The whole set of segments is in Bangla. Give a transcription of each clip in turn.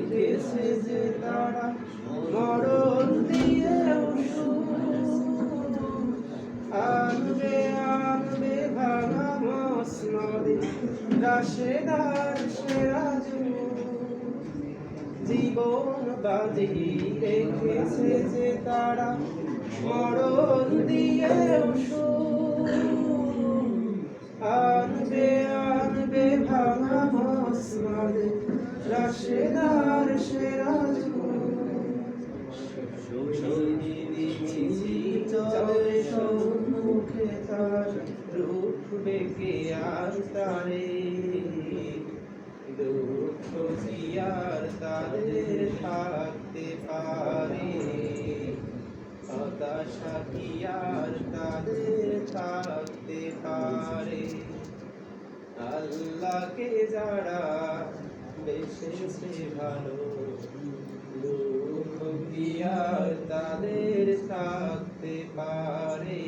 রেখেছে যে তারা মরণ দিয়েও আনবে আনবে ভাঙা মসনদে রাশেদার সেরা জীবন বাজি রেখেছে যে তারা মরণ দিয়েও আনবে আনবে ভাঙা মসনদে রাশেদার সেরা চলে সম্মুখে তার রূপ বেঁকে আর তারে দুঃখ জিয়ার তাদের থাকতে পারে হতাশা কি আর তাদের থাকতে পারে আল্লাহকে যারা বেসেছে ভালো দুঃখ কি আর তাদের থাকতে পারে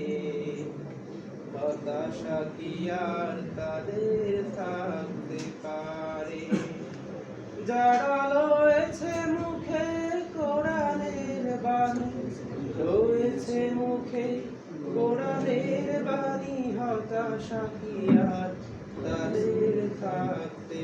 হতাশা কি আর তাদের থাকতে পারে যারা রয়েছে মুখে কোরআনের বাণী রয়েছে মুখে কোরআনের বাণী হতাশা কি আর তাদের থাকতে